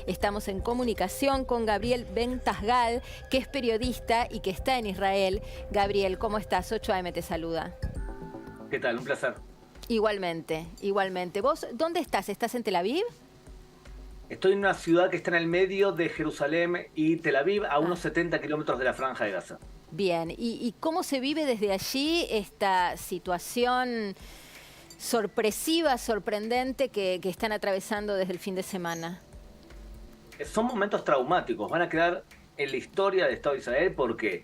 Estamos en comunicación con Gabriel Ben Tasgal, que es periodista y que está en Israel. Gabriel, ¿cómo estás? 8AM te saluda. ¿Qué tal? Un placer. Igualmente, igualmente. ¿Vos dónde estás? ¿Estás en Tel Aviv? Estoy en una ciudad que está en el medio de Jerusalén y Tel Aviv, a Ah, unos 70 kilómetros de la Franja de Gaza. bien. ¿Y cómo se vive desde allí esta situación sorpresiva, sorprendente que están atravesando desde el fin de semana? Son momentos traumáticos, van a quedar en la historia del Estado de Israel porque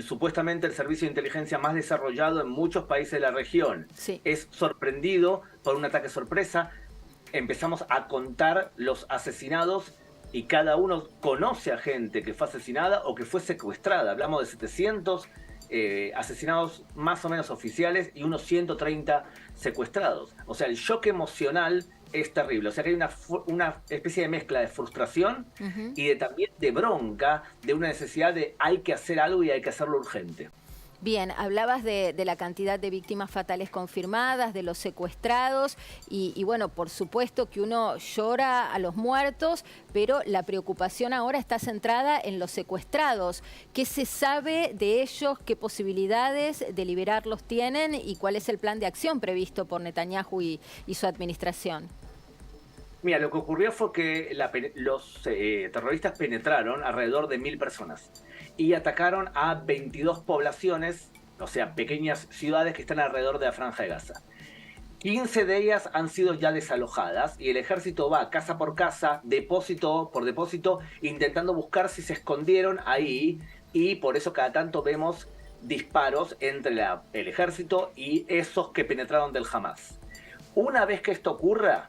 supuestamente el servicio de inteligencia más desarrollado en muchos países de la región Sí. es sorprendido por un ataque sorpresa. Empezamos a contar los asesinados y cada uno conoce a gente que fue asesinada o que fue secuestrada. Hablamos de 700 asesinados más o menos oficiales y unos 130 secuestrados. O sea, el shock emocional es terrible. O sea que hay una especie de mezcla de frustración Ujú. y también de bronca, de una necesidad de hay que hacer algo y hay que hacerlo urgente. Bien, hablabas de la cantidad de víctimas fatales confirmadas, de los secuestrados y bueno, por supuesto que uno llora a los muertos, pero la preocupación ahora está centrada en los secuestrados. ¿Qué se sabe de ellos? ¿Qué posibilidades de liberarlos tienen? ¿Y cuál es el plan de acción previsto por Netanyahu y su administración? Mira, lo que ocurrió fue que los terroristas penetraron alrededor de 1000 personas y atacaron a 22 poblaciones, o sea, pequeñas ciudades que están alrededor de la Franja de Gaza. 15 de ellas han sido ya desalojadas y el ejército va casa por casa, depósito por depósito, intentando buscar si se escondieron ahí, y por eso cada tanto vemos disparos entre el ejército y esos que penetraron del Hamas. Una vez que esto ocurra,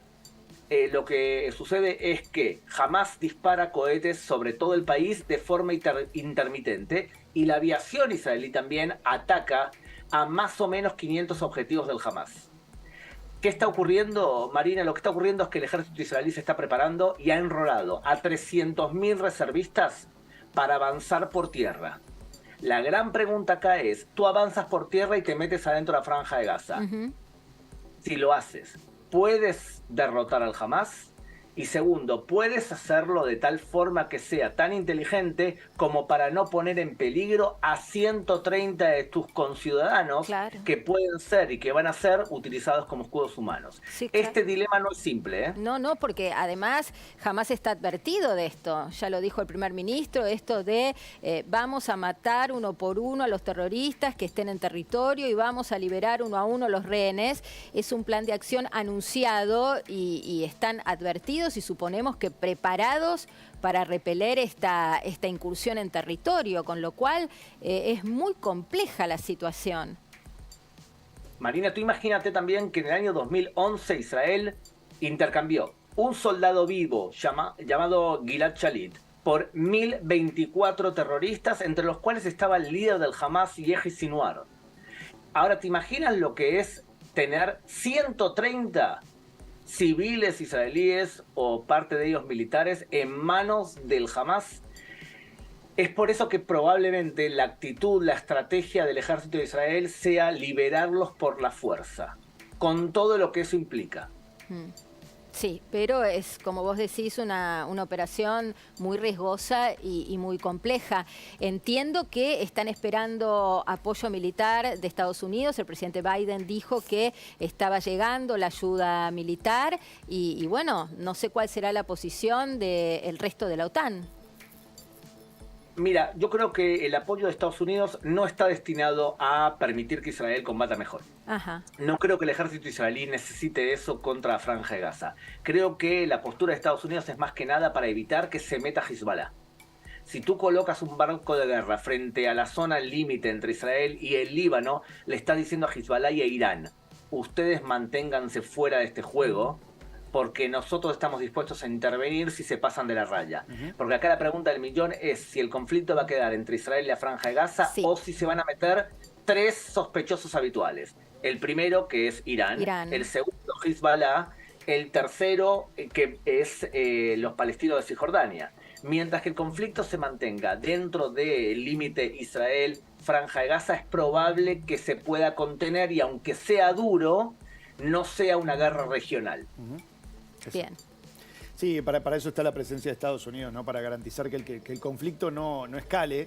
lo que sucede es que Hamas dispara cohetes sobre todo el país de forma intermitente y la aviación israelí también ataca a más o menos 500 objetivos del Hamas. ¿Qué está ocurriendo, Marina? Lo que está ocurriendo es que el ejército israelí se está preparando y ha enrolado a 300.000 reservistas para avanzar por tierra. La gran pregunta acá es, tú avanzas por tierra y te metes adentro de la Franja de Gaza. Ujú. Si lo haces, ¿puedes derrotar al Hamas? Y segundo, ¿puedes hacerlo de tal forma que sea tan inteligente como para no poner en peligro a 130 de tus conciudadanos Claro. que pueden ser y que van a ser utilizados como escudos humanos? Sí, claro. Este dilema no es simple, ¿eh? No, no, porque además jamás está advertido de esto. Ya lo dijo el primer ministro, esto de vamos a matar uno por uno a los terroristas que estén en territorio y vamos a liberar uno a uno los rehenes. Es un plan de acción anunciado y están advertidos y suponemos que preparados para repeler esta incursión en territorio, con lo cual es muy compleja la situación. Marina, tú imagínate también que en el año 2011 Israel intercambió un soldado vivo llamado Gilad Shalit por 1024 terroristas, entre los cuales estaba el líder del Hamas, Yehia Sinwar. Ahora, ¿te imaginas lo que es tener 130 civiles israelíes o parte de ellos militares en manos del Hamas? Es por eso que probablemente la actitud, la estrategia del ejército de Israel sea liberarlos por la fuerza, con todo lo que eso implica. Mm. Sí, pero es, como vos decís, una operación muy riesgosa y muy compleja. Entiendo que están esperando apoyo militar de Estados Unidos. El presidente Biden dijo que estaba llegando la ayuda militar y bueno, no sé cuál será la posición del resto de la OTAN. Mira, yo creo que el apoyo de Estados Unidos no está destinado a permitir que Israel combata mejor. Ajá. No creo que el ejército israelí necesite eso contra la Franja de Gaza. Creo que la postura de Estados Unidos es más que nada para evitar que se meta Hezbollah. Si tú colocas un barco de guerra frente a la zona límite entre Israel y el Líbano, le estás diciendo a Hezbollah y a Irán, ustedes manténganse fuera de este juego porque nosotros estamos dispuestos a intervenir si se pasan de la raya. Porque acá la pregunta del millón es si el conflicto va a quedar entre Israel y la Franja de Gaza Sí, o si se van a meter tres sospechosos habituales. El primero, que es Irán, Irán. el segundo, Hezbollah, el tercero, que es los palestinos de Cisjordania. Mientras que el conflicto se mantenga dentro del límite Israel-Franja de Gaza, es probable que se pueda contener y aunque sea duro, no sea una guerra regional. Bien. Sí, para eso está la presencia de Estados Unidos, ¿no? Para garantizar que el conflicto no escale,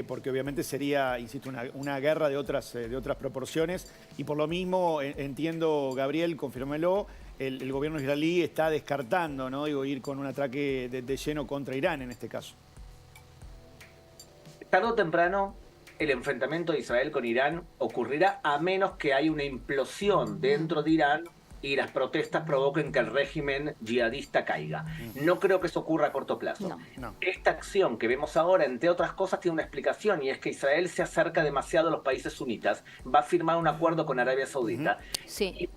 porque obviamente sería, insisto, una guerra de otras proporciones. Y por lo mismo, entiendo, Gabriel, confírmelo, el gobierno israelí está descartando, ¿no? Digo, ir con un ataque de lleno contra Irán en este caso. Tarde o temprano, el enfrentamiento de Israel con Irán ocurrirá a menos que haya una implosión dentro de Irán y las protestas provoquen que el régimen yihadista caiga. No creo que eso ocurra a corto plazo. No. Esta acción que vemos ahora, entre otras cosas, tiene una explicación, y es que Israel se acerca demasiado a los países sunitas, va a firmar un acuerdo con Arabia Saudita. Sí.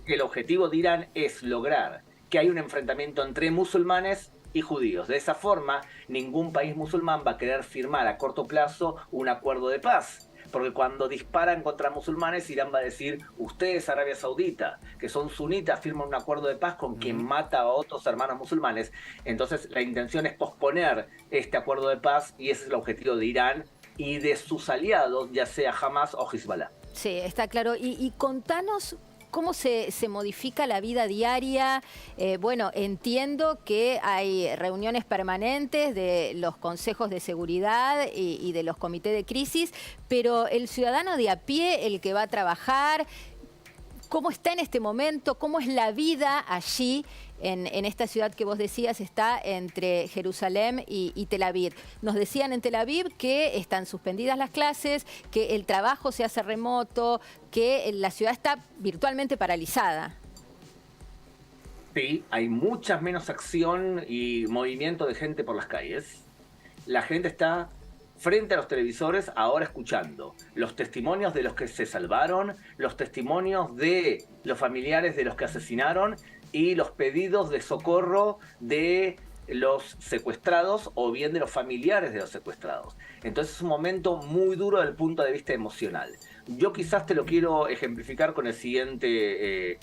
Y el objetivo de Irán es lograr que haya un enfrentamiento entre musulmanes y judíos. De esa forma, ningún país musulmán va a querer firmar a corto plazo un acuerdo de paz. Porque cuando disparan contra musulmanes, Irán va a decir, ustedes, Arabia Saudita, que son sunitas, firman un acuerdo de paz con quien mata a otros hermanos musulmanes. Entonces, la intención es posponer este acuerdo de paz, y ese es el objetivo de Irán y de sus aliados, ya sea Hamas o Hezbollah. Sí, está claro. Y contanos cómo se modifica la vida diaria. Bueno, entiendo que hay reuniones permanentes de los consejos de seguridad y de los comités de crisis, pero el ciudadano de a pie, el que va a trabajar, ¿cómo está en este momento? ¿Cómo es la vida allí en esta ciudad que vos decías está entre Jerusalén y Tel Aviv? Nos decían en Tel Aviv que están suspendidas las clases, que el trabajo se hace remoto, que la ciudad está virtualmente paralizada. Sí, hay mucha menos acción y movimiento de gente por las calles. La gente está frente a los televisores ahora escuchando los testimonios de los que se salvaron, los testimonios de los familiares de los que asesinaron y los pedidos de socorro de los secuestrados o bien de los familiares de los secuestrados. Entonces es un momento muy duro desde el punto de vista emocional. Yo quizás te lo quiero ejemplificar con el siguiente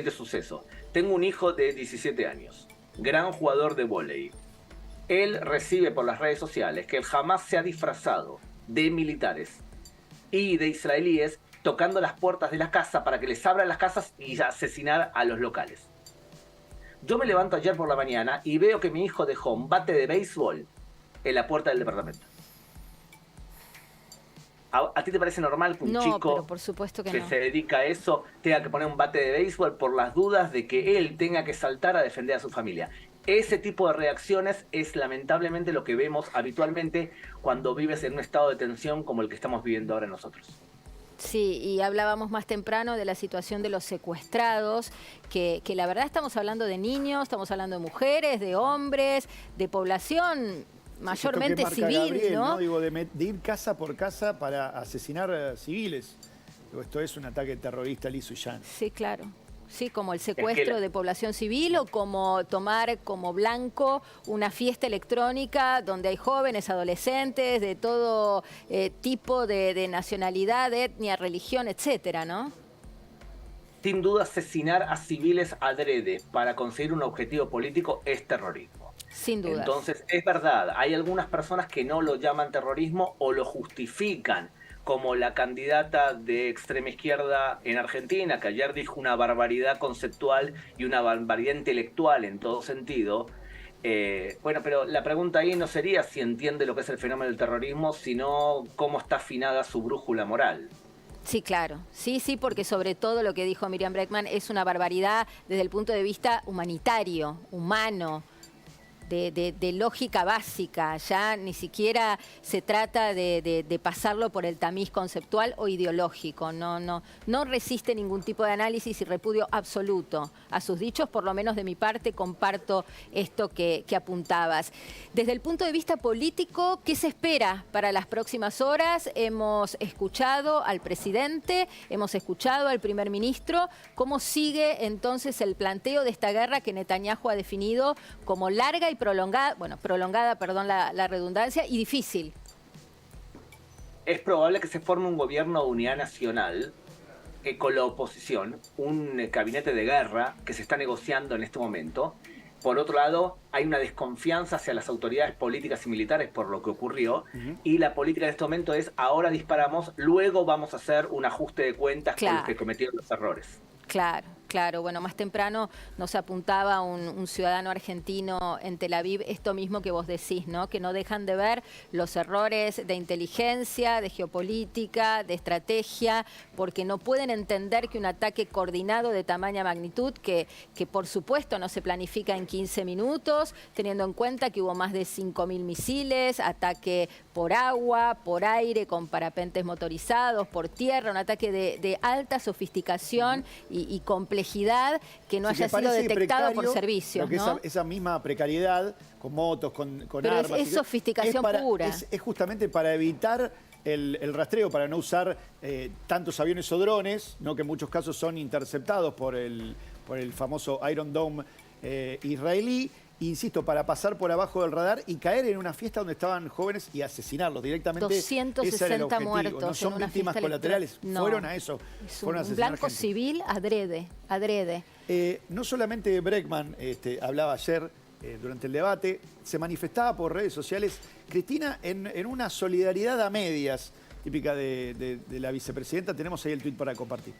suceso. Tengo un hijo de 17 años, gran jugador de vóley. Él recibe por las redes sociales que el Hamas se ha disfrazado de militares y de israelíes tocando las puertas de la casa para que les abran las casas y asesinar a los locales. Yo me levanto ayer por la mañana y veo que mi hijo dejó un bate de béisbol en la puerta del departamento. ¿A ti te parece normal que un chico pero por supuesto que se dedica a eso tenga que poner un bate de béisbol por las dudas de que él tenga que saltar a defender a su familia? Ese tipo de reacciones es lamentablemente lo que vemos habitualmente cuando vives en un estado de tensión como el que estamos viviendo ahora nosotros. Sí, y hablábamos más temprano de la situación de los secuestrados, que la verdad estamos hablando de niños, estamos hablando de mujeres, de hombres, de población mayormente civil, Gabriel, ¿no? Digo, de ir casa por casa para asesinar civiles. Digo, esto es un ataque terrorista liso y llano. Sí, claro. Sí, como el secuestro de población civil o como tomar como blanco una fiesta electrónica donde hay jóvenes, adolescentes, de todo tipo de nacionalidad, etnia, religión, etcétera, ¿no? Sin duda, asesinar a civiles adrede para conseguir un objetivo político es terrorismo. Sin duda. Entonces, es verdad, hay algunas personas que no lo llaman terrorismo o lo justifican, como la candidata de extrema izquierda en Argentina, que ayer dijo una barbaridad conceptual y una barbaridad intelectual en todo sentido. Bueno, pero la pregunta ahí no sería si entiende lo que es el fenómeno del terrorismo, sino cómo está afinada su brújula moral. Sí, claro. Sí, porque sobre todo lo que dijo Miriam Bregman es una barbaridad desde el punto de vista humanitario, humano, de lógica básica. Ya ni siquiera se trata de pasarlo por el tamiz conceptual o ideológico. No resiste ningún tipo de análisis y repudio absoluto a sus dichos. Por lo menos de mi parte comparto esto que apuntabas. Desde el punto de vista político, ¿qué se espera para las próximas horas? Hemos escuchado al presidente, hemos escuchado al primer ministro. ¿Cómo sigue entonces el planteo de esta guerra que Netanyahu ha definido como larga y prolongada, perdón la redundancia, y difícil? Es probable que se forme un gobierno de unidad nacional con la oposición, un gabinete de guerra que se está negociando en este momento. Por otro lado, hay una desconfianza hacia las autoridades políticas y militares por lo que ocurrió, y la política en este momento es: ahora disparamos, luego vamos a hacer un ajuste de cuentas con los que cometieron los errores. Claro. Claro, bueno, más temprano nos apuntaba un ciudadano argentino en Tel Aviv esto mismo que vos decís, ¿no? Que no dejan de ver los errores de inteligencia, de geopolítica, de estrategia, porque no pueden entender que un ataque coordinado de tamaña magnitud, que por supuesto no se planifica en 15 minutos, teniendo en cuenta que hubo más de 5.000 misiles, ataque por agua, por aire, con parapentes motorizados, por tierra, un ataque de alta sofisticación y complejidad que no haya sido detectado por servicios, ¿no? Esa misma precariedad, con motos, con Pero armas. es sofisticación pura. Es justamente para evitar el rastreo, para no usar tantos aviones o drones, ¿no? Que en muchos casos son interceptados por el famoso Iron Dome israelí. Insisto, para pasar por abajo del radar y caer en una fiesta donde estaban jóvenes y asesinarlos directamente. 260 muertos. No son víctimas colaterales, no. Fueron a eso. Fueron a un asesinar blanco gente. civil adrede. No solamente Bregman hablaba ayer durante el debate, se manifestaba por redes sociales, Cristina, en una solidaridad a medias, típica de la vicepresidenta. Tenemos ahí el tuit para compartir.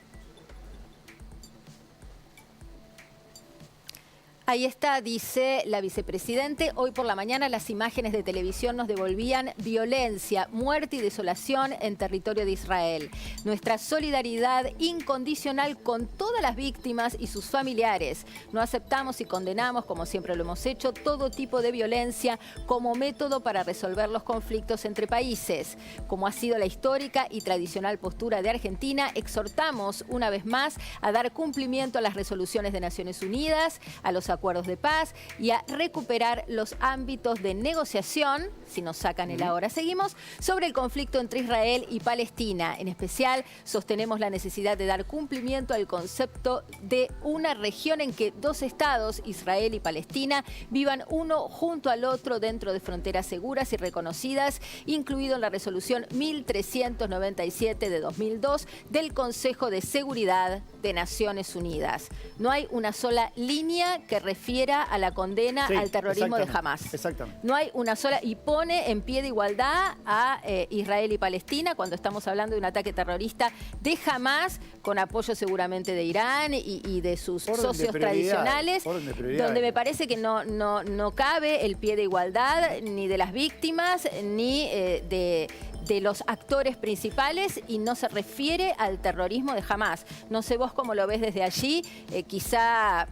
Ahí está, dice la vicepresidente. Hoy por la mañana las imágenes de televisión nos devolvían violencia, muerte y desolación en territorio de Israel. Nuestra solidaridad incondicional con todas las víctimas y sus familiares. No aceptamos y condenamos, como siempre lo hemos hecho, todo tipo de violencia como método para resolver los conflictos entre países. Como ha sido la histórica y tradicional postura de Argentina, exhortamos una vez más a dar cumplimiento a las resoluciones de Naciones Unidas, a los acuerdos de paz y a recuperar los ámbitos de negociación, si nos sacan el ahora seguimos, sobre el conflicto entre Israel y Palestina. En especial, sostenemos la necesidad de dar cumplimiento al concepto de una región en que dos estados, Israel y Palestina, vivan uno junto al otro dentro de fronteras seguras y reconocidas, incluido en la resolución 1397 de 2002 del Consejo de Seguridad de Naciones Unidas. No hay una sola línea que refiera a la condena al terrorismo de Hamás. Exactamente. No hay una sola, y pone en pie de igualdad a Israel y Palestina cuando estamos hablando de un ataque terrorista de Hamás, con apoyo seguramente de Irán y de sus socios tradicionales, donde me parece que no cabe el pie de igualdad ni de las víctimas ni de los actores principales, y no se refiere al terrorismo de Hamás. No sé vos cómo lo ves desde allí, quizá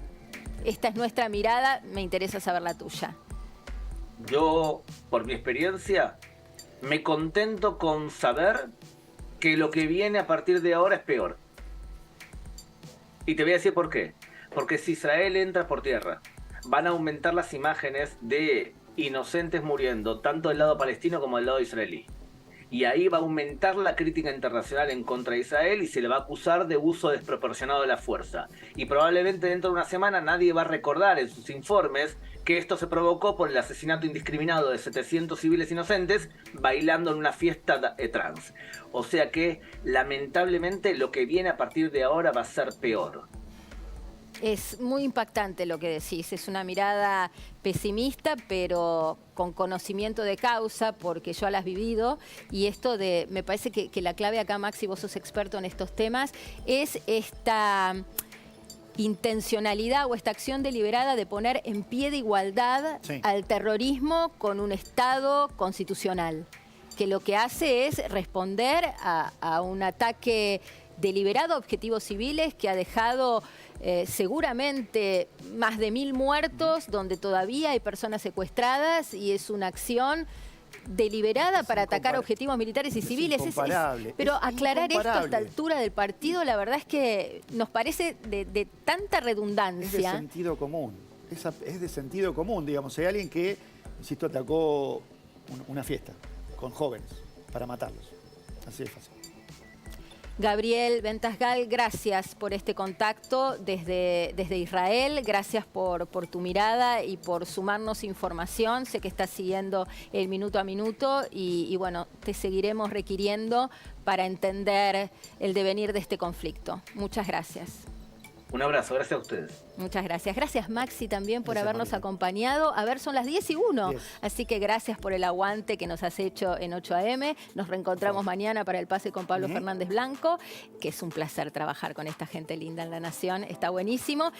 esta es nuestra mirada, me interesa saber la tuya. Yo, por mi experiencia, me contento con saber que lo que viene a partir de ahora es peor. Y te voy a decir por qué. Porque si Israel entra por tierra, van a aumentar las imágenes de inocentes muriendo, tanto del lado palestino como del lado israelí. Y ahí va a aumentar la crítica internacional en contra de Israel y se le va a acusar de uso desproporcionado de la fuerza. Y probablemente dentro de una semana nadie va a recordar en sus informes que esto se provocó por el asesinato indiscriminado de 700 civiles inocentes bailando en una fiesta trans. O sea que, lamentablemente, lo que viene a partir de ahora va a ser peor. Es muy impactante lo que decís, es una mirada pesimista, pero con conocimiento de causa, porque yo la has vivido, y esto me parece que la clave acá, Maxi, vos sos experto en estos temas, es esta intencionalidad o esta acción deliberada de poner en pie de igualdad al terrorismo con un Estado constitucional, que lo que hace es responder a un ataque deliberado a objetivos civiles que ha dejado seguramente más de 1.000 muertos, donde todavía hay personas secuestradas, y es una acción deliberada para atacar objetivos militares y civiles. Pero aclarar esto a esta altura del partido, la verdad es que nos parece de tanta redundancia. Es de sentido común. Es de sentido común, digamos. Hay alguien que, insisto, atacó una fiesta con jóvenes para matarlos. Así de fácil. Gabriel Ventasgal, gracias por este contacto desde Israel, gracias por tu mirada y por sumarnos información. Sé que estás siguiendo el minuto a minuto y bueno, te seguiremos requiriendo para entender el devenir de este conflicto. Muchas gracias. Un abrazo, gracias a ustedes. Muchas gracias. Gracias, Maxi, también por Gracias, habernos Marita. acompañado. A ver, son las 10:01. 10. Así que gracias por el aguante que nos has hecho en 8 AM. Nos reencontramos mañana para el pase con Pablo Fernández Blanco, que es un placer trabajar con esta gente linda en La Nación. Está buenísimo.